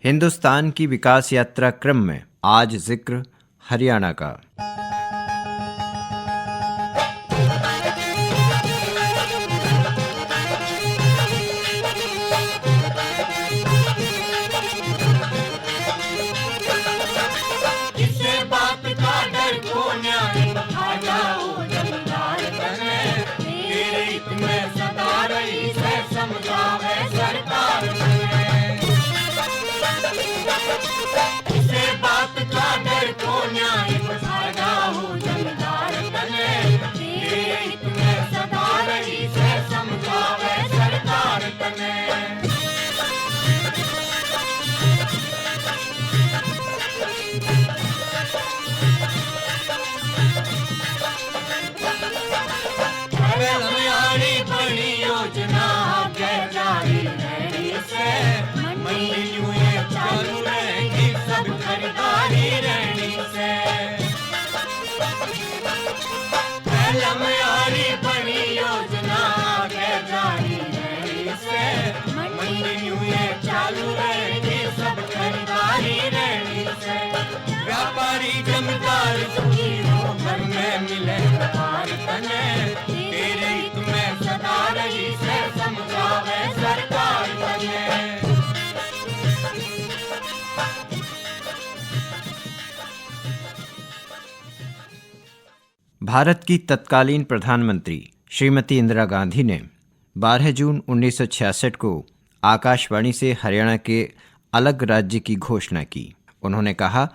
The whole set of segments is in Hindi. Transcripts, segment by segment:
हिंदुस्तान की विकास यात्रा क्रम में आज जिक्र हरियाणा का। व्यापारी जमींदार घर में मिले तेरे हित में सदा रही से समझावे सरकार बने। भारत की तत्कालीन प्रधानमंत्री श्रीमती इंदिरा गांधी ने 12 जून 1966 को आकाशवाणी से हरियाणा के अलग राज्य की घोषणा की। उन्होंने कहा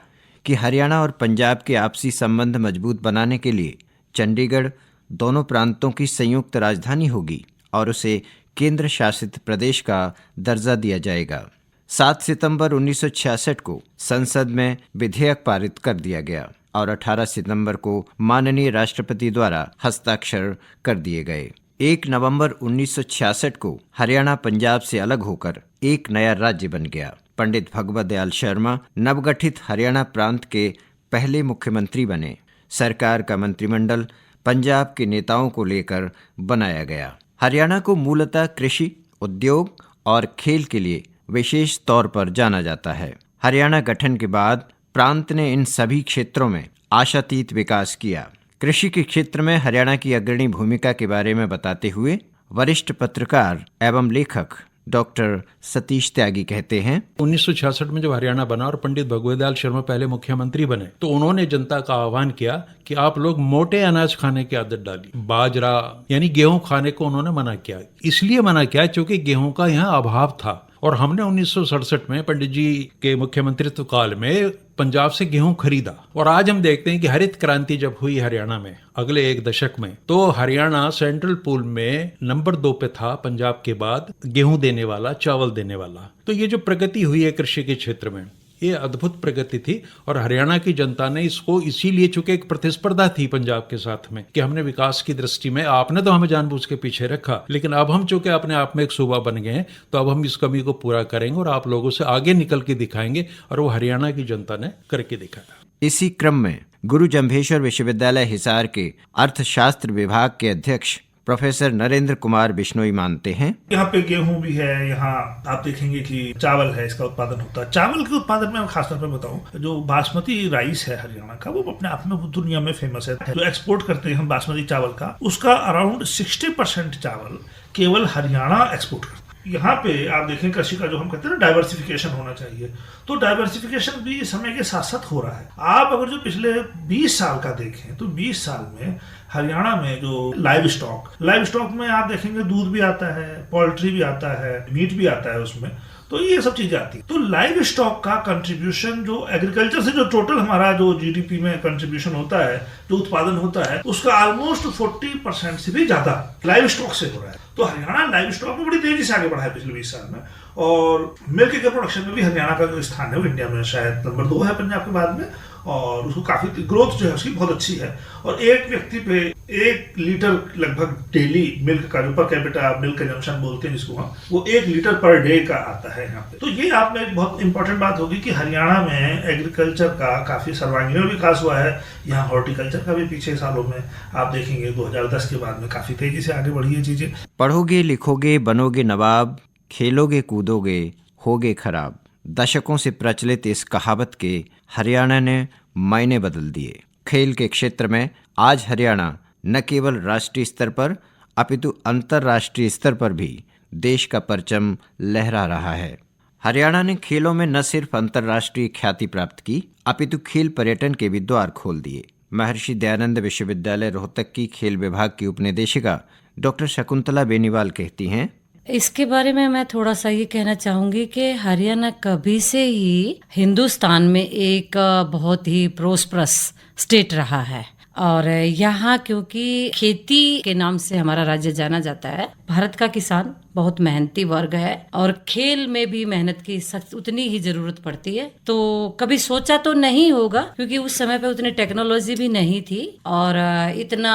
कि हरियाणा और पंजाब के आपसी संबंध मजबूत बनाने के लिए चंडीगढ़ दोनों प्रांतों की संयुक्त राजधानी होगी और उसे केंद्र शासित प्रदेश का दर्जा दिया जाएगा। 7 सितंबर 1966 को संसद में विधेयक पारित कर दिया गया और 18 सितंबर को माननीय राष्ट्रपति द्वारा हस्ताक्षर कर दिए गए। 1 नवंबर 1966 को हरियाणा पंजाब से अलग होकर एक नया राज्य बन गया। पंडित भगवत दयाल शर्मा नवगठित हरियाणा प्रांत के पहले मुख्यमंत्री बने। सरकार का मंत्रिमंडल पंजाब के नेताओं को लेकर बनाया गया। हरियाणा को मूलतः कृषि, उद्योग और खेल के लिए विशेष तौर पर जाना जाता है। हरियाणा गठन के बाद प्रांत ने इन सभी क्षेत्रों में आशातीत विकास किया। कृषि के क्षेत्र में हरियाणा की अग्रणी भूमिका के बारे में बताते हुए वरिष्ठ पत्रकार एवं लेखक डॉक्टर सतीश त्यागी कहते हैं, 1966 में जब हरियाणा बना और पंडित भगवत दयाल शर्मा पहले मुख्यमंत्री बने तो उन्होंने जनता का आह्वान किया कि आप लोग मोटे अनाज खाने की आदत डाली। बाजरा यानी गेहूं खाने को उन्होंने मना किया। इसलिए मना किया क्योंकि गेहूं का यहाँ अभाव था और हमने 1967 में पंडित जी के मुख्यमंत्रित्व काल में पंजाब से गेहूं खरीदा। और आज हम देखते हैं कि हरित क्रांति जब हुई हरियाणा में अगले एक दशक में, तो हरियाणा सेंट्रल पूल में नंबर 2 पे था पंजाब के बाद गेहूं देने वाला, चावल देने वाला। तो ये जो प्रगति हुई है कृषि के क्षेत्र में, ये अद्भुत प्रगति थी और हरियाणा की जनता ने इसको इसीलिए, चूंकि एक प्रतिस्पर्धा थी पंजाब के साथ में कि हमने विकास की दृष्टि में, आपने तो हमें जानबूझ के पीछे रखा, लेकिन अब हम चूंकि अपने आप में एक सूबा बन गए हैं तो अब हम इस कमी को पूरा करेंगे और आप लोगों से आगे निकल के दिखाएंगे। और वो हरियाणा की जनता ने करके दिखाया। इसी क्रम में गुरु जम्भेश्वर विश्वविद्यालय हिसार के अर्थशास्त्र विभाग के अध्यक्ष प्रोफेसर नरेंद्र कुमार बिश्नोई मानते हैं, यहाँ पे गेहूं भी है, यहाँ आप देखेंगे कि चावल है, इसका उत्पादन होता है। चावल के उत्पादन में खासतौर पर बताऊं, जो बासमती राइस है हरियाणा का, वो अपने आप में दुनिया में फेमस है। जो एक्सपोर्ट करते हैं हम बासमती चावल का, उसका अराउंड 60% चावल केवल हरियाणा एक्सपोर्ट करता है। यहाँ पे आप देखें कृषि का जो हम कहते हैं ना डाइवर्सिफिकेशन होना चाहिए, तो डाइवर्सिफिकेशन भी समय के साथ साथ हो रहा है। आप अगर जो पिछले 20 साल का देखें तो 20 साल में हरियाणा में जो लाइव स्टॉक में आप देखेंगे दूध भी आता है, पोल्ट्री भी आता है, मीट भी आता है उसमें, तो ये सब चीजें आती है। तो लाइव स्टॉक का कंट्रीब्यूशन जो एग्रीकल्चर से जो टोटल हमारा जो जीडीपी में कंट्रीब्यूशन होता है, जो उत्पादन होता है, उसका ऑलमोस्ट 40% से भी ज्यादा लाइव स्टॉक से हो रहा है। तो हरियाणा लाइव स्टॉक में बड़ी तेजी से आगे बढ़ा है पिछले 20 साल में। और मिल्क के प्रोडक्शन में भी हरियाणा का जो स्थान है वो इंडिया में शायद नंबर 2 है पंजाब के बाद में, और उसको काफी ग्रोथ जो है उसकी बहुत अच्छी है। और एक व्यक्ति पे 1 लीटर लगभग डेली मिल्क का, जो पर कैपिटा मिल्क कंजम्पशन बोलते हैं जिसको हम, वो 1 लीटर पर डे का आता है यहाँ पे। तो ये आप में एक बहुत इंपॉर्टेंट बात होगी कि हरियाणा में एग्रीकल्चर का काफी सर्वांगीण विकास हुआ है। यहाँ हॉर्टिकल्चर का भी पीछे सालों में आप देखेंगे 2010 के बाद में काफी तेजी से आगे बढ़ी है चीजें। पढ़ोगे लिखोगे बनोगे नवाब, खेलोगे कूदोगे होगे खराब। दशकों से प्रचलित इस कहावत के हरियाणा ने मायने बदल दिए। खेल के क्षेत्र में आज हरियाणा न केवल राष्ट्रीय स्तर पर अपितु अंतर्राष्ट्रीय स्तर पर भी देश का परचम लहरा रहा है। हरियाणा ने खेलों में न सिर्फ अंतर्राष्ट्रीय ख्याति प्राप्त की अपितु खेल पर्यटन के भी द्वार खोल दिए। महर्षि दयानंद विश्वविद्यालय रोहतक की खेल विभाग की उपनिदेशिका डॉक्टर शकुंतला बेनीवाल कहती हैं, इसके बारे में मैं थोड़ा सा ये कहना चाहूंगी कि हरियाणा कभी से ही हिंदुस्तान में एक बहुत ही प्रोस्परस स्टेट रहा है और यहाँ क्योंकि खेती के नाम से हमारा राज्य जाना जाता है। भारत का किसान बहुत मेहनती वर्ग है और खेल में भी मेहनत की सख्त उतनी ही जरूरत पड़ती है। तो कभी सोचा तो नहीं होगा क्योंकि उस समय पे उतनी टेक्नोलॉजी भी नहीं थी और इतना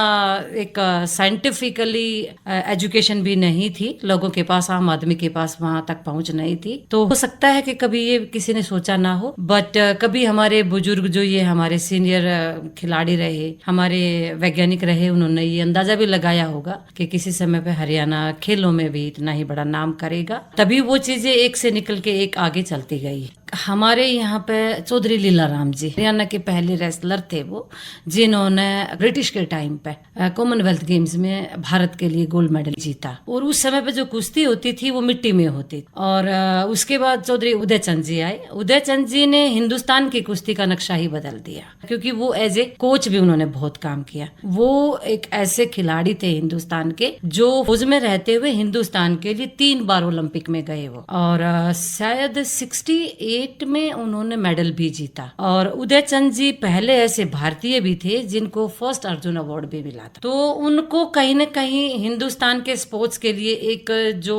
एक साइंटिफिकली एजुकेशन भी नहीं थी लोगों के पास, आम आदमी के पास वहां तक पहुंच नहीं थी। तो हो सकता है कि कभी ये किसी ने सोचा ना हो, बट कभी हमारे बुजुर्ग जो ये हमारे सीनियर खिलाड़ी रहे, हमारे वैज्ञानिक रहे, उन्होंने ये अंदाजा भी लगाया होगा कि किसी समय पे हरियाणा खेलों में भी इतना ही बड़ा नाम करेगा। तभी वो चीजें एक से निकल के एक आगे चलती गई। हमारे यहाँ पे चौधरी लीलाराम जी हरियाणा के पहले रेसलर थे वो, जिन्होंने ब्रिटिश के टाइम पे कॉमनवेल्थ गेम्स में भारत के लिए गोल्ड मेडल जीता। और उस समय पे जो कुश्ती होती थी वो मिट्टी में होती। और उसके बाद चौधरी उदयचंद जी आए। उदयचंद जी ने हिंदुस्तान की कुश्ती का नक्शा ही बदल दिया क्योंकि वो एज ए कोच भी उन्होंने बहुत काम किया। वो एक ऐसे खिलाड़ी थे हिंदुस्तान के जो फौज में रहते हुए हिंदुस्तान के लिए 3 बार ओलंपिक में गए वो, और शायद 68 में उन्होंने मेडल भी जीता। और उदयचंद जी पहले ऐसे भारतीय भी थे जिनको फर्स्ट अर्जुन अवार्ड भी मिला था। तो उनको कहीं न कहीं हिंदुस्तान के स्पोर्ट्स के लिए एक जो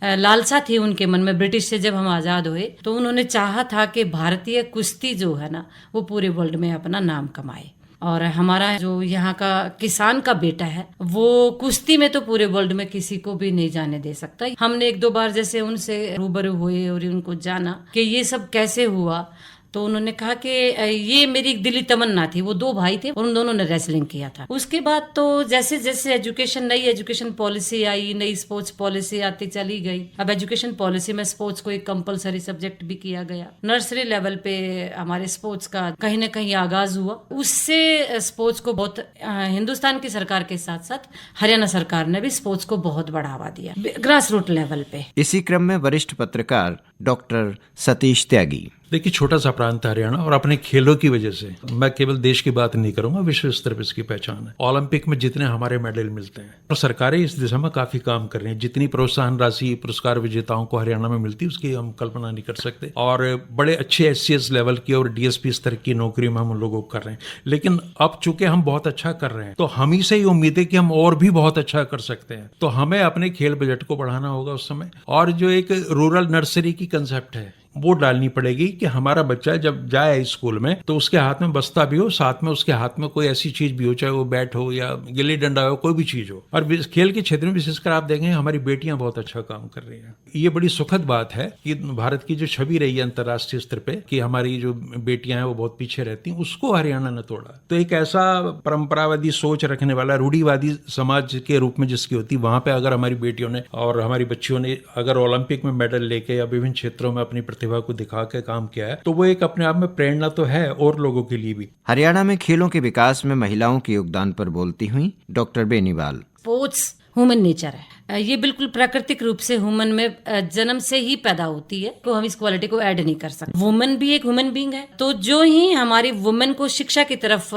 लालसा थी उनके मन में, ब्रिटिश से जब हम आजाद हुए तो उन्होंने चाहा था कि भारतीय कुश्ती जो है ना वो पूरे वर्ल्ड में अपना नाम कमाए। और हमारा जो यहाँ का किसान का बेटा है वो कुश्ती में तो पूरे वर्ल्ड में किसी को भी नहीं जाने दे सकता। हमने 1-2 बार जैसे उनसे रूबरू हुए और उनको जाना कि ये सब कैसे हुआ, तो उन्होंने कहा कि ये मेरी एक दिली तमन्ना थी। वो 2 भाई थे और उन दोनों ने रेसलिंग किया था। उसके बाद तो जैसे जैसे नई एजुकेशन पॉलिसी आई, नई स्पोर्ट्स पॉलिसी आती चली गई। अब एजुकेशन पॉलिसी में स्पोर्ट्स को एक कंपलसरी सब्जेक्ट भी किया गया। नर्सरी लेवल पे हमारे स्पोर्ट्स का कहीं ना कहीं आगाज हुआ। उससे स्पोर्ट्स को बहुत हिंदुस्तान की सरकार के साथ साथ हरियाणा सरकार ने भी स्पोर्ट्स को बहुत बढ़ावा दिया ग्रास रूट लेवल पे। इसी क्रम में वरिष्ठ पत्रकार डॉक्टर सतीश त्यागी, देखिए छोटा सा प्रांत है हरियाणा और अपने खेलों की वजह से मैं केवल देश की बात नहीं करूंगा, विश्व स्तर पर इसकी पहचान है। ओलंपिक में जितने हमारे मेडल मिलते हैं और सरकारें इस दिशा में काफी काम कर रही हैं। जितनी प्रोत्साहन राशि पुरस्कार विजेताओं को हरियाणा में मिलती है उसकी हम कल्पना नहीं कर सकते। और बड़े अच्छे SCS लेवल की और DSP स्तर की नौकरी में हम उन लोगों को कर रहे हैं। लेकिन अब चूंकि हम बहुत अच्छा कर रहे हैं तो हम ही से ही उम्मीद है कि हम और भी बहुत अच्छा कर सकते हैं। तो हमें अपने खेल बजट को बढ़ाना होगा उस समय, और जो एक रूरल नर्सरी की कंसेप्ट है वो डालनी पड़ेगी कि हमारा बच्चा जब जाए स्कूल में तो उसके हाथ में बस्ता भी हो, साथ में उसके हाथ में कोई ऐसी चीज भी हो, चाहे वो बैट हो या गिल्ली डंडा हो, कोई भी चीज हो। और खेल के क्षेत्र में विशेषकर आप देखेंगे हमारी बेटियां बहुत अच्छा काम कर रही हैं। ये बड़ी सुखद बात है कि भारत की जो छवि रही है अंतर्राष्ट्रीय स्तर पे कि हमारी जो बेटियां हैं वो बहुत पीछे रहती हैं, उसको हरियाणा ने तोड़ा। तो एक ऐसा परंपरावादी सोच रखने वाला रूढ़िवादी समाज के रूप में जिसकी होती, वहां पे अगर हमारी बेटियों ने और हमारी बच्चियों ने अगर ओलंपिक में मेडल लेके या विभिन्न क्षेत्रों में अपनी प्रतिभा को दिखा के काम किया है तो वो एक अपने आप में प्रेरणा तो है और लोगों के लिए भी। हरियाणा में खेलों के विकास में महिलाओं के योगदान पर बोलती हुई doctor Beniwal, sports human nature है। ये बिल्कुल प्राकृतिक रूप से ह्यूमन में जन्म से ही पैदा होती है, तो हम इस क्वालिटी को ऐड नहीं कर सकते। वुमेन भी एक ह्यूमन बीइंग है, तो जो ही हमारी वुमेन को शिक्षा की तरफ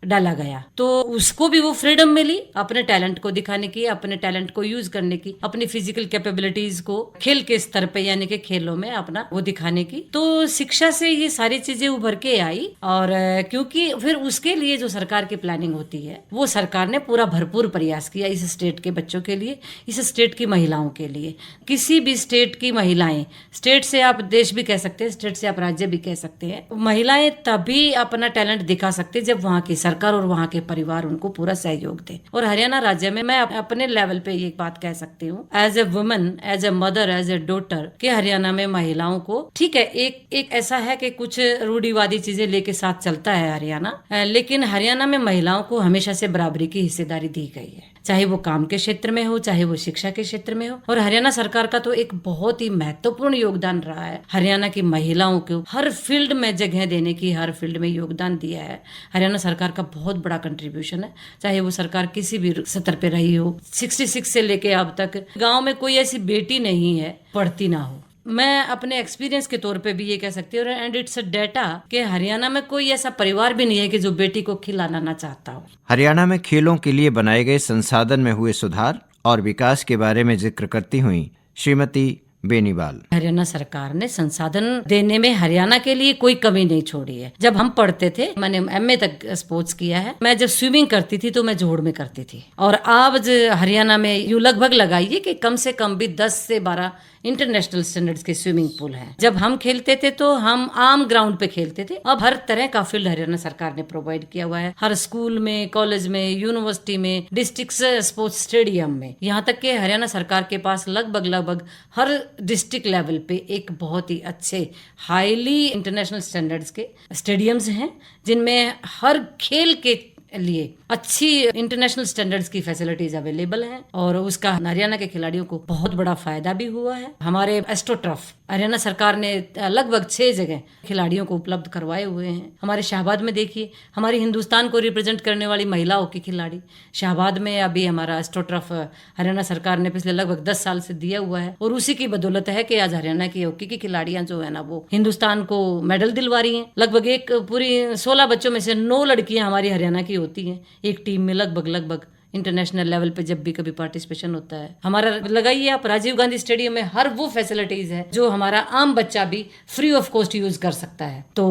डाला गया तो उसको भी वो फ्रीडम मिली अपने टैलेंट को दिखाने की, अपने टैलेंट को यूज करने की, अपनी फिजिकल कैपेबिलिटीज को खेल के स्तर पे यानी कि खेलों में अपना वो दिखाने की। तो शिक्षा से ये सारी चीजें उभर के आई। और क्योंकि फिर उसके लिए जो सरकार की प्लानिंग होती है वो सरकार ने पूरा भरपूर प्रयास किया इस स्टेट के बच्चों के लिए, इस स्टेट की महिलाओं के लिए। किसी भी स्टेट की महिलाएं, स्टेट से आप देश भी कह सकते हैं, स्टेट से आप राज्य भी कह सकते हैं, महिलाएं तभी अपना टैलेंट दिखा सकते जब वहाँ की सरकार और वहाँ के परिवार उनको पूरा सहयोग दे। और हरियाणा राज्य में मैं अपने लेवल पे ये बात कह सकती हूँ as a woman, as a mother, as a daughter कि हरियाणा में महिलाओं को ठीक है, एक ऐसा है कि कुछ रूढ़िवादी चीजें लेके साथ चलता है हरियाणा, लेकिन हरियाणा में महिलाओं को हमेशा से बराबरी की हिस्सेदारी दी गई है। चाहे वो काम के क्षेत्र में हो, चाहे वो शिक्षा के क्षेत्र में हो। और हरियाणा सरकार का तो एक बहुत ही महत्वपूर्ण योगदान रहा है। हरियाणा की महिलाओं को हर फील्ड में जगह देने की, हर फील्ड में योगदान दिया है। हरियाणा सरकार का बहुत बड़ा कंट्रीब्यूशन है, चाहे वो सरकार किसी भी स्तर पे रही हो। 66 से लेके अब तक गाँव में कोई ऐसी बेटी नहीं है पढ़ती ना हो। मैं अपने एक्सपीरियंस के तौर पे भी ये कह सकती हूँ, एंड इट्स अ डेटा, कि हरियाणा में कोई ऐसा परिवार भी नहीं है कि जो बेटी को खिलाना ना चाहता हो। हरियाणा में खेलों के लिए बनाए गए संसाधन में हुए सुधार और विकास के बारे में जिक्र करती हुई श्रीमती बेनीवाल, हरियाणा सरकार ने संसाधन देने में हरियाणा के लिए कोई कमी नहीं छोड़ी है। जब हम पढ़ते थे, मैंने एमए तक स्पोर्ट्स किया है, मैं जब स्विमिंग करती थी तो मैं जोड़ में करती थी। और आज हरियाणा में यूं लगभग लगाइए कि कम से कम भी 10 से 12 इंटरनेशनल स्टैंडर्ड्स के स्विमिंग पूल हैं। जब हम खेलते थे तो हम आम ग्राउंड पे खेलते थे। अब हर तरह का फील्ड हरियाणा सरकार ने प्रोवाइड किया हुआ है। हर स्कूल में, कॉलेज में, यूनिवर्सिटी में, डिस्ट्रिक्ट स्पोर्ट्स स्टेडियम में, यहाँ तक कि हरियाणा सरकार के पास लगभग हर डिस्ट्रिक्ट लेवल पे एक बहुत ही अच्छे हाईली इंटरनेशनल स्टैंडर्ड्स के स्टेडियम्स हैं, जिनमें हर खेल के लिए अच्छी इंटरनेशनल स्टैंडर्ड्स की फैसिलिटीज अवेलेबल हैं। और उसका हरियाणा के खिलाड़ियों को बहुत बड़ा फायदा भी हुआ है। हमारे एस्ट्रोटर्फ हरियाणा सरकार ने लगभग 6 जगह खिलाड़ियों को उपलब्ध करवाए हुए हैं। हमारे शाहबाद में देखिए, हमारी हिंदुस्तान को रिप्रेजेंट करने वाली महिला हॉकी खिलाड़ी शाहबाद में अभी हमारा एस्ट्रोटर्फ हरियाणा सरकार ने पिछले लगभग 10 साल से दिया हुआ है। और उसी की बदौलत है कि आज हरियाणा की हॉकी की खिलाड़ियां जो है ना, वो हिंदुस्तान को मेडल दिलवा रही हैं। लगभग एक पूरी 16 बच्चों में से 9 लड़कियां हमारी हरियाणा की होती हैं एक टीम में। लगभग इंटरनेशनल लेवल पे जब भी कभी पार्टिसिपेशन होता है, हमारा लगाइए आप राजीव गांधी स्टेडियम में हर वो फैसिलिटीज है जो हमारा आम बच्चा भी फ्री ऑफ कॉस्ट यूज कर सकता है। तो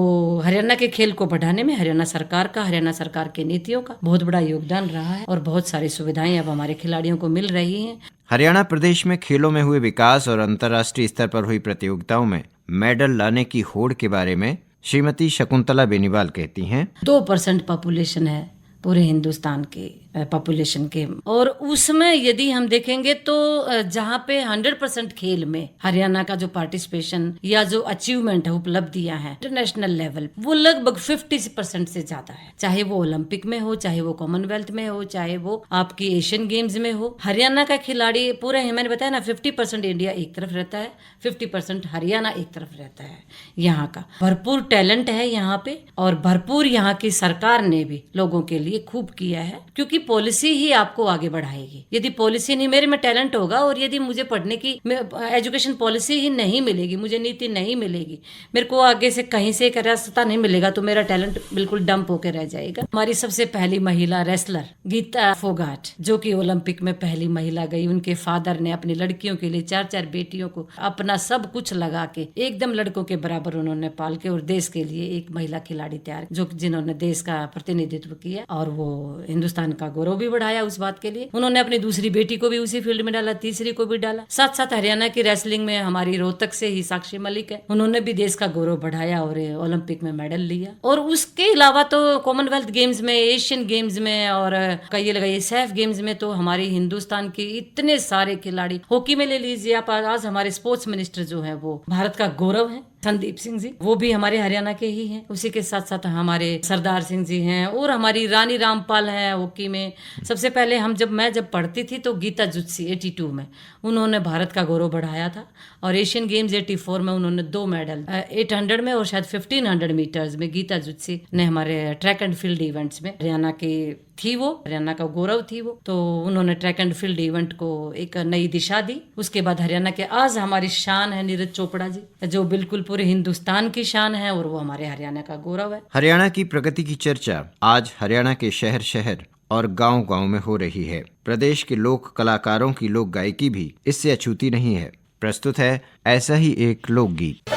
हरियाणा के खेल को बढ़ाने में हरियाणा सरकार के नीतियों का बहुत बड़ा योगदान रहा है और बहुत सारी सुविधाएं अब हमारे खिलाड़ियों को मिल रही हैं। हरियाणा प्रदेश में खेलों में हुए विकास और अंतर्राष्ट्रीय स्तर पर हुई प्रतियोगिताओं में मेडल लाने की होड़ के बारे में श्रीमती शकुंतला बेनीवाल कहती हैं, 2% पॉपुलेशन है पूरे हिंदुस्तान के पॉपुलेशन के, और उसमें यदि हम देखेंगे तो जहाँ पे 100% खेल में हरियाणा का जो पार्टिसिपेशन या जो अचीवमेंट है, उपलब्धियां हैं इंटरनेशनल लेवल, वो लगभग 50% से ज्यादा है। चाहे वो ओलंपिक में हो, चाहे वो कॉमनवेल्थ में हो, चाहे वो आपकी एशियन गेम्स में हो, हरियाणा का खिलाड़ी पूरे, मैंने बताया ना, 50% इंडिया एक तरफ रहता है, 50% हरियाणा एक तरफ रहता है। यहाँ का भरपूर टैलेंट है यहाँ पे, और भरपूर यहाँ की सरकार ने भी लोगों के लिए खूब किया है, क्योंकि पॉलिसी ही आपको आगे बढ़ाएगी। यदि पॉलिसी नहीं, मेरे में टैलेंट होगा और यदि मुझे पढ़ने की एजुकेशन पॉलिसी ही नहीं मिलेगी, मुझे नीति नहीं मिलेगी, मेरे को आगे से कहीं से एक रास्ता नहीं मिलेगा, तो मेरा टैलेंट बिल्कुल डंप होकर रह जाएगा। हमारी सबसे पहली महिला रेसलर गीता फोगाट, जो कि ओलंपिक में पहली महिला गई, उनके फादर ने अपनी लड़कियों के लिए 4-4 बेटियों को अपना सब कुछ लगा के एकदम लड़कों के बराबर उन्होंने पाल के और देश के लिए एक महिला खिलाड़ी तैयार, जो जिन्होंने देश का प्रतिनिधित्व किया और वो हिंदुस्तान का गौरव भी बढ़ाया। उस बात के लिए उन्होंने अपनी दूसरी बेटी को भी उसी फील्ड में डाला, तीसरी को भी डाला। साथ साथ हरियाणा की रेसलिंग में हमारी रोहतक से ही साक्षी मलिक है, उन्होंने भी देश का गौरव बढ़ाया और ओलंपिक में मेडल लिया। और उसके अलावा तो कॉमनवेल्थ गेम्स में, एशियन गेम्स में और कहिए लगाइए सैफ गेम्स में तो हमारे हिंदुस्तान के इतने सारे खिलाड़ी, हॉकी में ले लीजिए आप, आज हमारे स्पोर्ट्स मिनिस्टर जो है वो भारत का गौरव है, संदीप सिंह जी, वो भी हमारे हरियाणा के ही हैं। उसी के साथ साथ हमारे सरदार सिंह जी हैं और हमारी रानी रामपाल हैं हॉकी में। सबसे पहले मैं जब पढ़ती थी तो गीता जुत्सी 82 में उन्होंने भारत का गौरव बढ़ाया था, और एशियन गेम्स 84 में उन्होंने 2 मेडल, 800 में और शायद 1500 मीटर्स में गीता जुत्सी ने हमारे ट्रैक एंड फील्ड इवेंट्स में हरियाणा की थी, वो हरियाणा का गौरव थी वो, तो उन्होंने ट्रैक एंड फील्ड इवेंट को एक नई दिशा दी। उसके बाद हरियाणा के आज हमारी शान है नीरज चोपड़ा जी, जो बिल्कुल पूरे हिंदुस्तान की शान है और वो हमारे हरियाणा का गौरव है। हरियाणा की प्रगति की चर्चा आज हरियाणा के शहर शहर और गांव-गांव में हो रही है। प्रदेश के लोक कलाकारों की लोक गायकी भी इससे अछूती नहीं है। प्रस्तुत है ऐसा ही एक लोकगीत।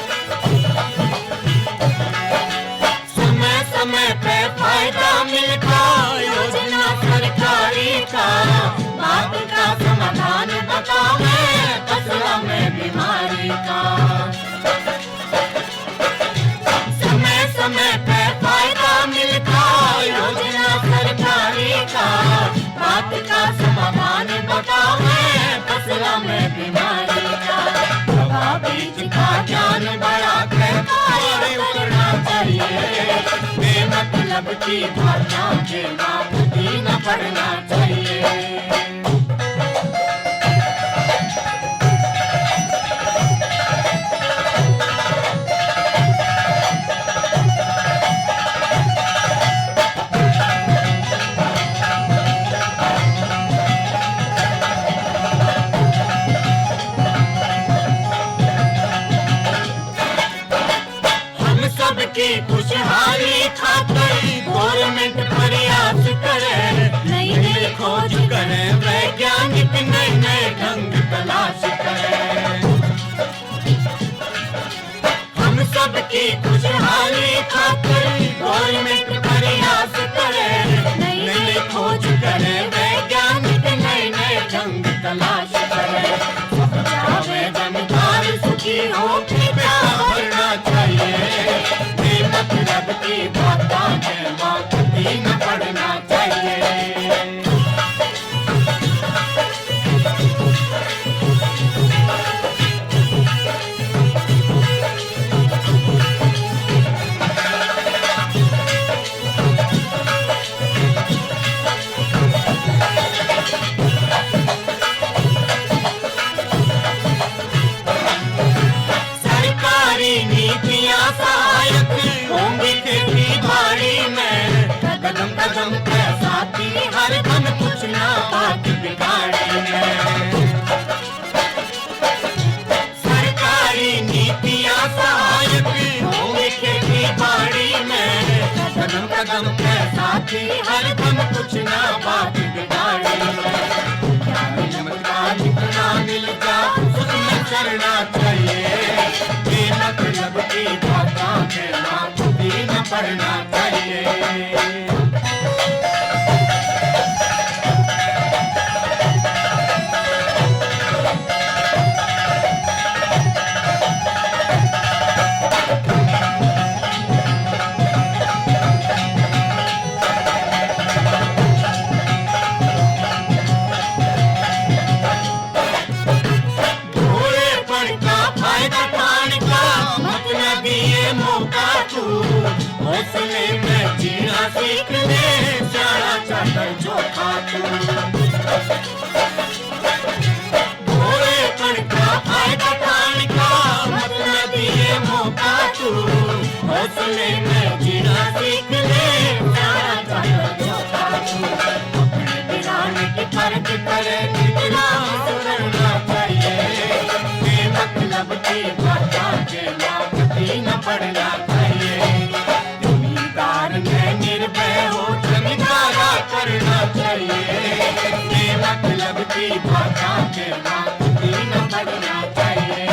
समय समय पे फायदा मिलता योजना सरकारी का, बात का समाधान बतावे फसला में बीमारी का। समय समय पे फायदा मिलता योजना सरकारी का, बात का समाधान बतावे फसला में बीमारी का। दवा बीज का ज्ञान बड़ा करना चाहिए, बेमतलब मतलब की बातों के माप भी न पड़ना चाहिए। सबकी खुशहाली खातिर गवर्नमेंट प्रयास करे, नई नई खोज करे, वैज्ञानिक नए नए ढंग तलाश करे। हम सबकी खुशहाली खातिर गवर्नमेंट प्रयास करे, नई नई खोज करे, वैज्ञानिक नए नए ढंग तलाश करे। जावे जमींदार सुखी हो भरना चाहिए, मतलब की बातों के माप भी न पड़ना चाहिए। सरकारी नीतियां सहायक होंगी खेती बाड़ी में, कदम कदम पे साथी हर दम कुछ ना बात बिगाड़ी में। सरकारी नीतियां सहायक होंगी खेती बाड़ी में, कदम कदम पे साथी हर दम कुछ ना बात बिगाड़ी में। जितना मिल जा उसमें करना चाहिए, मतलब की बातों के माप भी न पड़ना चाहिए। हौसले में जीना सीख ले, जाना चाहता जो खातू। भोलेपन का फायदा उठाने का मतलब ये मौका तू, हौसले में जीना सीख ले, जाना चाहता जो खातू। अपने गिराने की फर्क करे, कितना सुधरना चाहिए, मतलब की बातों के माप भी न पड़ना चाहिए। जमींदार में निर्भय हो, जमींदारा करना चाहिए, मतलब की बातों के माप भी न पड़ना चाहिए।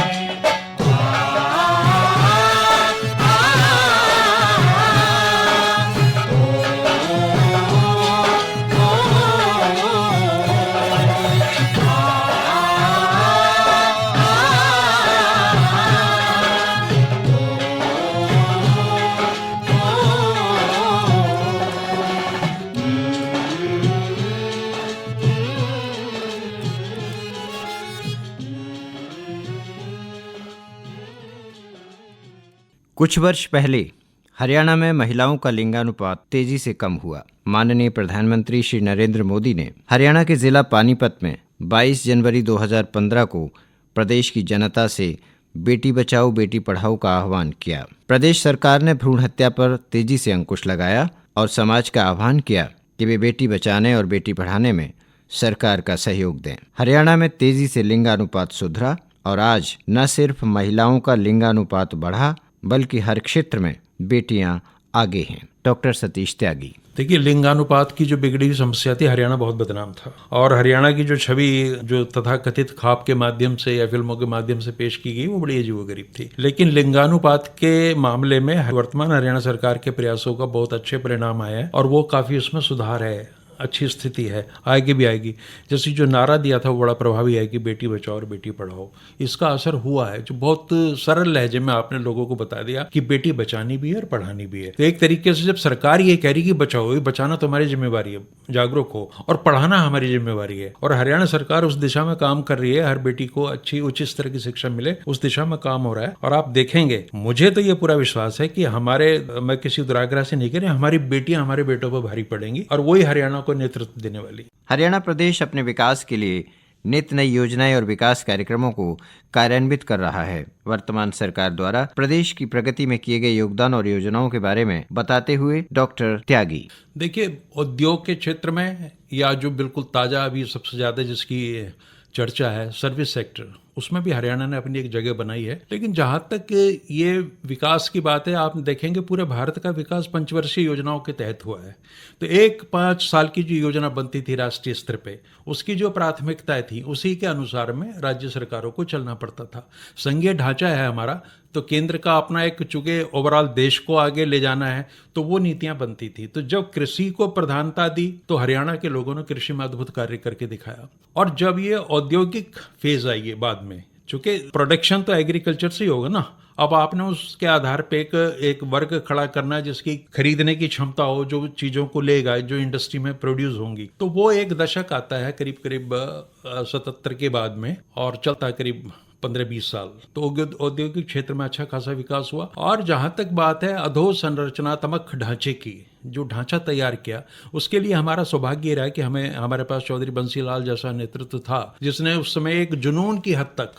कुछ वर्ष पहले हरियाणा में महिलाओं का लिंगानुपात तेजी से कम हुआ। माननीय प्रधानमंत्री श्री नरेंद्र मोदी ने हरियाणा के जिला पानीपत में 22 जनवरी 2015 को प्रदेश की जनता से बेटी बचाओ बेटी पढ़ाओ का आह्वान किया। प्रदेश सरकार ने भ्रूण हत्या पर तेजी से अंकुश लगाया और समाज का आह्वान किया कि वे बेटी बचाने और बेटी पढ़ाने में सरकार का सहयोग दें। हरियाणा में तेजी से लिंगानुपात सुधरा और आज न सिर्फ महिलाओं का लिंगानुपात बढ़ा बल्कि हर क्षेत्र में बेटियां आगे हैं। डॉक्टर सतीश त्यागी। देखिए, लिंगानुपात की जो बिगड़ी समस्या थी, हरियाणा बहुत बदनाम था और हरियाणा की जो छवि जो तथाकथित ख्वाब के माध्यम से या फिल्मों के माध्यम से पेश की गई वो बड़ी अजीबोगरीब थी। लेकिन लिंगानुपात के मामले में वर्तमान हरियाणा सरकार के प्रयासों का बहुत अच्छे परिणाम आए हैं और वो काफी उसमें सुधार है अच्छी स्थिति है, आगे भी आएगी। जैसे जो नारा दिया था वो बड़ा प्रभावी है कि बेटी बचाओ और बेटी पढ़ाओ, इसका असर हुआ है। जो बहुत सरल लहजे में आपने लोगों को बता दिया कि बेटी बचानी भी है और पढ़ानी भी है। तो एक तरीके से जब सरकार ये कह रही कि बचाओ, ये बचाना तो हमारी जिम्मेवारी है, जागरूक हो, और पढ़ाना हमारी जिम्मेवारी है, और हरियाणा सरकार उस दिशा में काम कर रही है, हर बेटी को अच्छी उचित स्तर की शिक्षा मिले, उस दिशा में काम हो रहा है। और आप देखेंगे, मुझे तो ये पूरा विश्वास है कि मैं किसी दुराग्रह से नहीं कह रही, हमारी बेटियां हमारे बेटों पर भारी पड़ेंगी और वही हरियाणा को नेतृत्व देने वाली। हरियाणा प्रदेश अपने विकास के लिए नित नई योजनाएं और विकास कार्यक्रमों को कार्यान्वित कर रहा है। वर्तमान सरकार द्वारा प्रदेश की प्रगति में किए गए योगदान और योजनाओं के बारे में बताते हुए डॉक्टर त्यागी, देखिए, उद्योग के क्षेत्र में या जो बिल्कुल ताज़ा अभी सबसे ज़्यादा जिसकी चर्चा है, सर्विस सेक्टर, उसमें भी हरियाणा ने अपनी एक जगह बनाई है। लेकिन जहाँ तक ये विकास की बात है, आप देखेंगे पूरे भारत का विकास पंचवर्षीय योजनाओं के तहत हुआ है। तो एक 5 साल की जो योजना बनती थी राष्ट्रीय स्तर पे, उसकी जो प्राथमिकताएं थी उसी के अनुसार में राज्य सरकारों को चलना पड़ता था। संघीय ढांचा है हमारा, तो केंद्र का अपना एक, चूंकि ओवरऑल देश को आगे ले जाना है, तो वो नीतियां बनती थी। तो जब कृषि को प्रधानता दी तो हरियाणा के लोगों ने कृषि में अद्भुत कार्य करके दिखाया। और जब ये औद्योगिक फेज आई है बाद में, चूंकि प्रोडक्शन तो एग्रीकल्चर से ही होगा ना, अब आपने उसके आधार पे एक वर्ग खड़ा करना जिसकी खरीदने की क्षमता हो, जो चीजों को लेगा, जो इंडस्ट्री में प्रोड्यूस होंगी। तो वो एक दशक आता है करीब करीब 77 के बाद में, और चलता है करीब 15-20 साल। तो औद्योगिक क्षेत्र में अच्छा खासा विकास हुआ। और जहां तक बात है अधोसंरचनात्मक ढांचे की, जो ढांचा तैयार किया, उसके लिए हमारा सौभाग्य रहा कि हमारे पास चौधरी बंसीलाल जैसा नेतृत्व था, जिसने उस समय एक जुनून की हद तक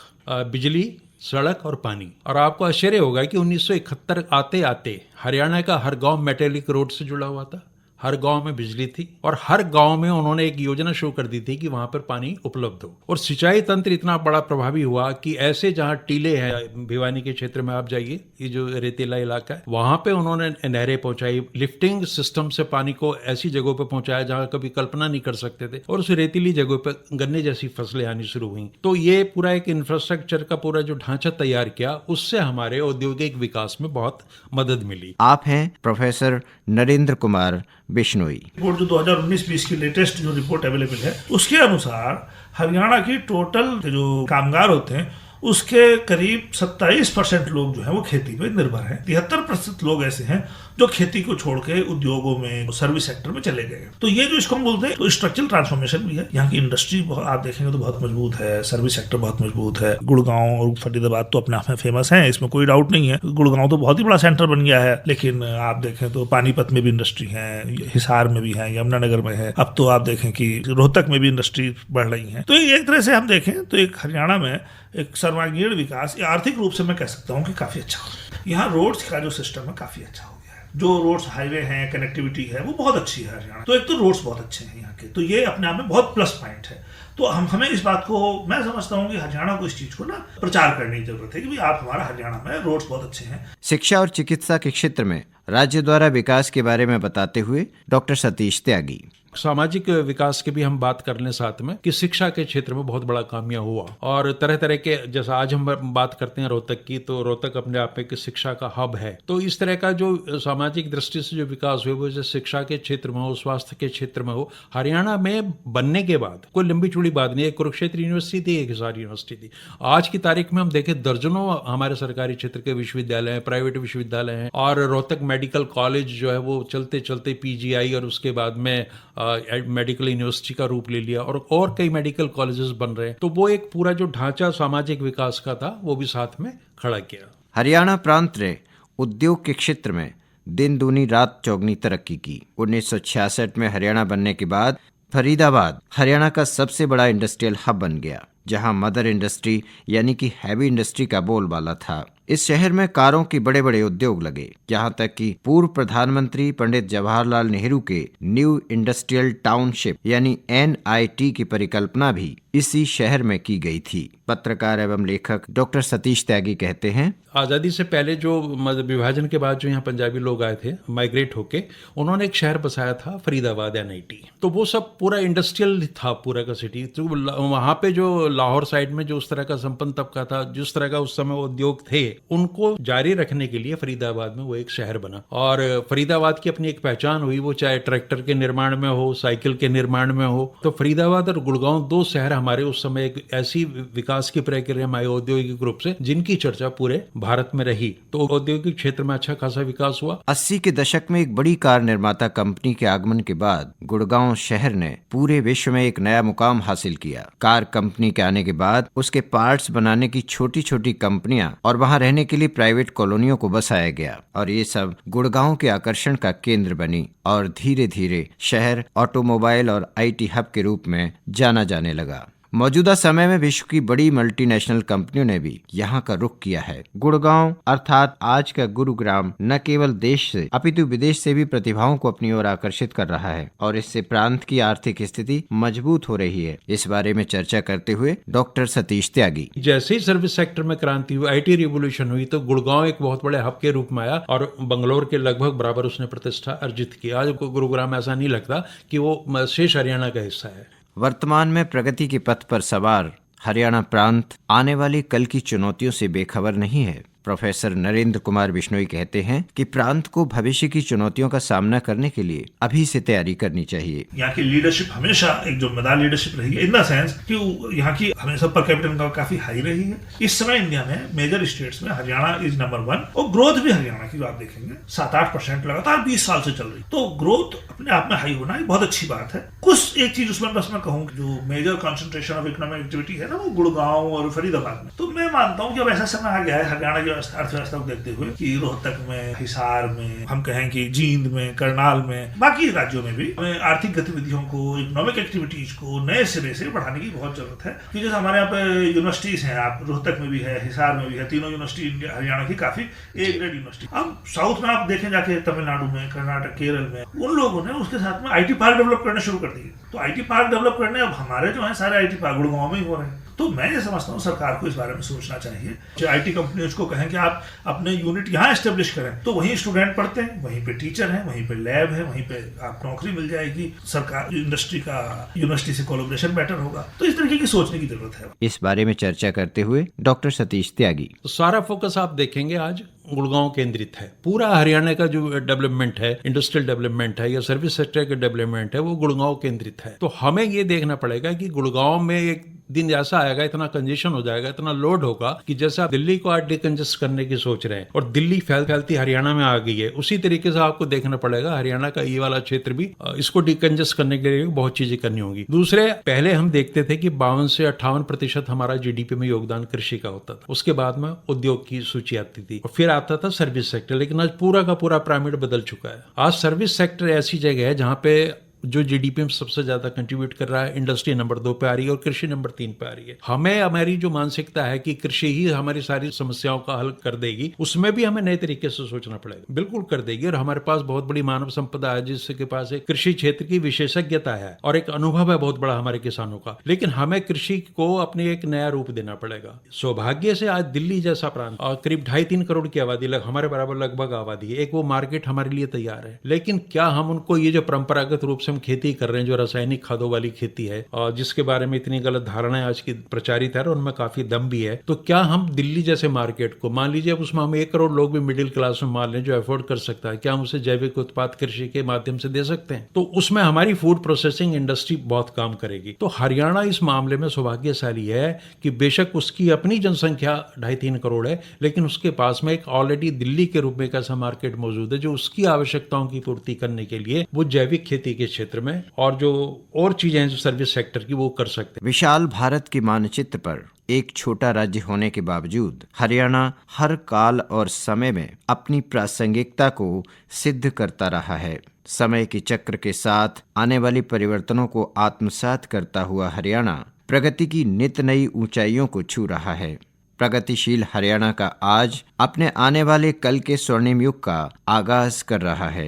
बिजली, सड़क और पानी। और आपको आश्चर्य होगा कि 1971 आते आते हरियाणा का हर गांव मेटेलिक रोड से जुड़ा हुआ था, हर गांव में बिजली थी, और हर गांव में उन्होंने एक योजना शुरू कर दी थी कि वहां पर पानी उपलब्ध हो। और सिंचाई तंत्र इतना बड़ा प्रभावी हुआ कि ऐसे जहां टीले हैं, भिवानी के क्षेत्र में आप जाइए, ये जो रेतीला इलाका है, वहां पे उन्होंने नहरें पहुंचाई, लिफ्टिंग सिस्टम से पानी को ऐसी जगहों पे पहुंचाया जहां कभी कल्पना नहीं कर सकते थे, और उस रेतीली जगहों पे गन्ने जैसी फसलें आनी शुरू हुई। तो ये पूरा एक इंफ्रास्ट्रक्चर का पूरा जो ढांचा तैयार किया, उससे हमारे औद्योगिक विकास में बहुत मदद मिली। आप हैं प्रोफेसर नरेंद्र कुमार बिश्नोई। रिपोर्ट जो 2019-20 की लेटेस्ट जो रिपोर्ट अवेलेबल है, उसके अनुसार हरियाणा की टोटल जो कामगार होते हैं उसके करीब 27% लोग जो है वो खेती पे निर्भर हैं। 73% लोग ऐसे हैं जो खेती को छोड़ के उद्योगों में, सर्विस सेक्टर में चले गए। तो ये जो इसको हम बोलते हैं तो स्ट्रक्चरल ट्रांसफॉर्मेशन भी है। यहाँ की इंडस्ट्री आप देखेंगे तो बहुत मजबूत है, सर्विस सेक्टर बहुत मजबूत है। गुड़गांव और फरीदाबाद तो अपने आप में फेमस है, इसमें कोई डाउट नहीं है। गुड़गांव तो बहुत ही बड़ा सेंटर बन गया है, लेकिन आप देखें तो पानीपत में भी इंडस्ट्री है, हिसार में भी है, यमुनानगर में है, अब तो आप देखें कि रोहतक में भी इंडस्ट्री बढ़ रही है। तो एक तरह से हम देखें तो एक हरियाणा में एक सर्वांगीण विकास, आर्थिक रूप से मैं कह सकता हूँ कि काफी अच्छा हो गया। यहाँ रोड्स का जो सिस्टम है काफी अच्छा हो गया है, जो रोड्स, हाईवे हैं, कनेक्टिविटी है, वो बहुत अच्छी है हरियाणा। तो एक तो रोड्स बहुत अच्छे हैं यहाँ के, तो ये अपने आप में बहुत प्लस पॉइंट है। तो हमें इस बात को, मैं समझता हूँ कि हरियाणा को इस चीज को ना प्रचार करने की जरूरत है कि भाई आप हमारा हरियाणा में रोड्स बहुत अच्छे हैं। शिक्षा और चिकित्सा के क्षेत्र में राज्य द्वारा विकास के बारे में बताते हुए डॉक्टर सतीश त्यागी, सामाजिक विकास की भी हम बात कर लें साथ में, कि शिक्षा के क्षेत्र में बहुत बड़ा कामयाब हुआ। और तरह तरह के, जैसा आज हम बात करते हैं रोहतक की, तो रोहतक अपने आप में एक शिक्षा का हब है। तो इस तरह का जो सामाजिक दृष्टि से जो विकास हुआ, वो जैसे शिक्षा के क्षेत्र में हो, स्वास्थ्य के क्षेत्र में हो, हरियाणा में बनने के बाद कोई लंबी चौड़ी बात नहीं है। कुरुक्षेत्र यूनिवर्सिटी थी, एक हिसार यूनिवर्सिटी थी। आज की तारीख में हम देखें दर्जनों हमारे सरकारी क्षेत्र के विश्वविद्यालय हैं, प्राइवेट विश्वविद्यालय हैं, और रोहतक मेडिकल कॉलेज जो है वो चलते चलते PGI और उसके बाद में मेडिकल यूनिवर्सिटी का रूप ले लिया, और कई मेडिकल कॉलेजेस बन रहे हैं। तो वो एक पूरा जो ढांचा सामाजिक विकास का था, वो भी साथ में खड़ा किया। हरियाणा प्रांत ने उद्योग के क्षेत्र में दिन दूनी रात चौगनी तरक्की की। 1966 में हरियाणा बनने के बाद फरीदाबाद हरियाणा का सबसे बड़ा इंडस्ट्रियल हब बन गया, जहां मदर इंडस्ट्री यानी कि हैवी इंडस्ट्री का बोलबाला था। इस शहर में कारों के बड़े बड़े उद्योग लगे, यहाँ तक कि पूर्व प्रधानमंत्री पंडित जवाहरलाल नेहरू के न्यू इंडस्ट्रियल टाउनशिप यानी NIT की परिकल्पना भी इसी शहर में की गई थी। पत्रकार एवं लेखक डॉक्टर सतीश त्यागी कहते हैं, आज़ादी से पहले जो विभाजन के बाद जो यहाँ पंजाबी लोग आए थे माइग्रेट होके, उन्होंने एक शहर बसाया था फरीदाबाद NIT। तो वो सब पूरा इंडस्ट्रियल था पूरा का सिटी। तो वहाँ पे जो लाहौर साइड में जो उस तरह का संपन्न तबका था, जिस तरह का उस समय उद्योग थे, उनको जारी रखने के लिए फरीदाबाद में वो एक शहर बना। और फरीदाबाद की अपनी एक पहचान हुई, वो चाहे ट्रैक्टर के निर्माण में हो, साइकिल के निर्माण में हो। तो फरीदाबाद और गुड़गांव 2 शहर हमारे उस समय एक ऐसी विकास की प्रक्रिया में आए औद्योगिक रूप से, जिनकी चर्चा पूरे भारत में रही। तो औद्योगिक क्षेत्र में अच्छा खासा विकास हुआ। 80 के दशक में एक बड़ी कार निर्माता कंपनी के आगमन के बाद गुड़गांव शहर ने पूरे विश्व में एक नया मुकाम हासिल किया। कार कंपनी के आने के बाद उसके पार्ट्स बनाने की छोटी छोटी कंपनियां और वहां रहने के लिए प्राइवेट कॉलोनियों को बसाया गया और ये सब गुड़गांव के आकर्षण का केंद्र बनी और धीरे धीरे शहर ऑटोमोबाइल और IT हब के रूप में जाना जाने लगा। मौजूदा समय में विश्व की बड़ी मल्टीनेशनल कंपनियों ने भी यहाँ का रुख किया है। गुड़गांव अर्थात आज का गुरुग्राम न केवल देश से अपितु विदेश से भी प्रतिभाओं को अपनी ओर आकर्षित कर रहा है और इससे प्रांत की आर्थिक स्थिति मजबूत हो रही है। इस बारे में चर्चा करते हुए डॉक्टर सतीश त्यागी, जैसे ही सर्विस सेक्टर में क्रांति हुई, IT रिवोल्यूशन हुई, तो गुड़गांव एक बहुत बड़े हब के रूप में आया और बंगलोर के लगभग बराबर उसने प्रतिष्ठा अर्जित की। आज गुरुग्राम ऐसा नहीं लगता कि वो शेष हरियाणा का हिस्सा है। वर्तमान में प्रगति के पथ पर सवार हरियाणा प्रांत आने वाली कल की चुनौतियों से बेखबर नहीं है। प्रोफेसर नरेंद्र कुमार बिश्नोई कहते हैं कि प्रांत को भविष्य की चुनौतियों का सामना करने के लिए अभी से तैयारी करनी चाहिए। यहाँ की लीडरशिप हमेशा एक जिम्मेदार लीडरशिप रही है, इन द सेंस कि यहाँ की हमेशा पर कैपिटल इनकम काफी हाई रही है। इस समय इंडिया में मेजर स्टेट्स में हरियाणा इज नंबर 1 और ग्रोथ भी हरियाणा की आप देखेंगे 7-8% लगातार 20 साल से चल रही। तो ग्रोथ अपने आप में हाई होना एक बहुत अच्छी बात है। कुछ एक चीज उसमें बस मैं कहूँ, जो major concentration of economic activity है ना, वो गुड़गांव और फरीदाबाद में। तो मैं मानता हूँ कि अब ऐसा समय आ गया है हरियाणा की अर्थव्यवस्था को देखते हुए कि रोहतक में, हिसार में, हम कहें कि जींद में, करनाल में, बाकी राज्यों में भी हमें आर्थिक गतिविधियों को, इकोनॉमिक एक्टिविटीज को नए सिरे से बढ़ाने की बहुत जरूरत है। क्योंकि जैसे हमारे यहाँ पे यूनिवर्सिटीज हैं, आप रोहतक में भी है, हिसार में भी है, तीनों यूनिवर्सिटी हरियाणा की काफी A ग्रेड यूनिवर्सिटी। अब साउथ में आप देखें जाके तमिलनाडु में, कर्नाटक, केरल में, उन लोगों ने उसके साथ में IT पार्क डेवलप करना शुरू कर दिए। तो IT पार्क डेवलप करने अब हमारे जो है सारे IT पार्क गुड़गांव में ही हो रहे हैं। तो मैं ये समझता हूँ सरकार को इस बारे में सोचना चाहिए। जो IT कंपनियों को कहें कि आप अपने यूनिट यहाँ एस्टेब्लिश करें, तो वहीं स्टूडेंट पढ़ते हैं, वहीं पे टीचर हैं, वहीं पे लैब है, वहीं पे आप नौकरी मिल जाएगी। सरकार इंडस्ट्री का यूनिवर्सिटी से कोलैबोरेशन बेटर होगा। तो इस तरीके की सोचने की जरूरत है। इस बारे में चर्चा करते हुए डॉक्टर सतीश त्यागी, तो सारा फोकस आप देखेंगे आज गुड़गांव केंद्रित है। पूरा हरियाणा का जो डेवलपमेंट है, इंडस्ट्रियल डेवलपमेंट है या सर्विस सेक्टर का डेवलपमेंट है, वो गुड़गांव केंद्रित है। तो हमें ये देखना पड़ेगा कि गुड़गांव में एक दिन ऐसा आएगा, इतना कंजेशन हो जाएगा, इतना लोड होगा कि जैसे आप दिल्ली को आज डिकंजेस्ट करने की सोच रहे हैं और दिल्ली फैलती हरियाणा में आ गई है, उसी तरीके से आपको देखना पड़ेगा हरियाणा का ये वाला क्षेत्र भी इसको डिकंजेस्ट करने के लिए बहुत चीजें करनी होंगी। दूसरे, पहले हम देखते थे कि 52 से 58% हमारा GDP में योगदान कृषि का होता था। उसके बाद में उद्योग की सूची आती थी और फिर आता था सर्विस सेक्टर। लेकिन आज पूरा का पूरा पिरामिड बदल चुका है। आज सर्विस सेक्टर ऐसी जगह है जहां पे जो GDP में सबसे ज्यादा कंट्रीब्यूट कर रहा है, इंडस्ट्री नंबर 2 पे आ रही है और कृषि नंबर 3 पे आ रही है। हमें, हमारी जो मानसिकता है कि कृषि ही हमारी सारी समस्याओं का हल कर देगी, उसमें भी हमें नए तरीके से सोचना पड़ेगा। बिल्कुल कर देगी। और हमारे पास बहुत बड़ी मानव संपदा है जिसके पास एक कृषि क्षेत्र की विशेषज्ञता है और एक अनुभव है बहुत बड़ा हमारे किसानों का। लेकिन हमें कृषि को अपने एक नया रूप देना पड़ेगा। सौभाग्य से आज दिल्ली जैसा प्रांत और करीब 2.5-3 करोड़ की आबादी, हमारे बराबर लगभग आबादी है, एक वो मार्केट हमारे लिए तैयार है। लेकिन क्या हम उनको, ये जो परंपरागत रूप से हम खेती कर रहे हैं, जो रासायनिक खादों वाली खेती है और जिसके बारे में इतनी गलत धारणाएं आज की प्रचारित है और उनमें काफी दम भी है, तो क्या हम दिल्ली जैसे मार्केट को, मान लीजिए उसमें हम 1 करोड़ लोग भी मिडिल क्लास में मान लें जो अफोर्ड कर सकता है, क्या हम उसे जैविक उत्पाद कृषि के माध्यम से दे सकते हैं? तो उसमें हमारी फूड प्रोसेसिंग इंडस्ट्री बहुत काम करेगी। तो हरियाणा इस मामले में सौभाग्यशाली है कि बेशक उसकी अपनी जनसंख्या 2.5-3 करोड़ है, लेकिन उसके पास में एक ऑलरेडी दिल्ली के रूप में एक ऐसा मार्केट मौजूद है जो उसकी आवश्यकताओं की पूर्ति करने के लिए वो जैविक खेती के क्षेत्र में और जो और चीजें हैं जो सर्विस सेक्टर की, वो कर सकते हैं। विशाल भारत के मानचित्र पर एक छोटा राज्य होने के बावजूद हरियाणा हर काल और समय में अपनी प्रासंगिकता को सिद्ध करता रहा है। समय के चक्र के साथ आने वाली परिवर्तनों को आत्मसात करता हुआ हरियाणा प्रगति की नित नई ऊंचाइयों को छू रहा है। प्रगतिशील हरियाणा का आज अपने आने वाले कल के स्वर्णिम युग का आगाज कर रहा है।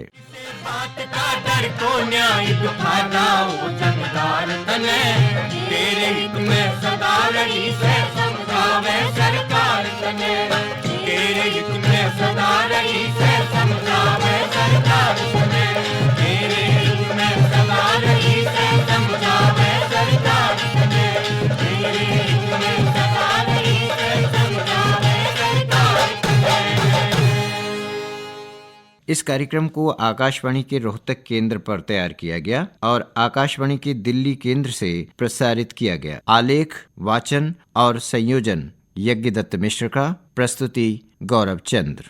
बात का डर को न्याय दुखाना वो जनदार तने तेरे हित में सदा लड़ी से समझावे सरकार तने तेरे हित में सदा लड़ी से समझावे सरकार तने तेरे हित में सदा लड़ी से समझावे सरकार तने तेरे हित में सदा लड़ी से समझावे सरकार तने। इस कार्यक्रम को आकाशवाणी के रोहतक केंद्र पर तैयार किया गया और आकाशवाणी के दिल्ली केंद्र से प्रसारित किया गया। आलेख, वाचन और संयोजन यज्ञदत्त मिश्र का, प्रस्तुति गौरव चंद्र।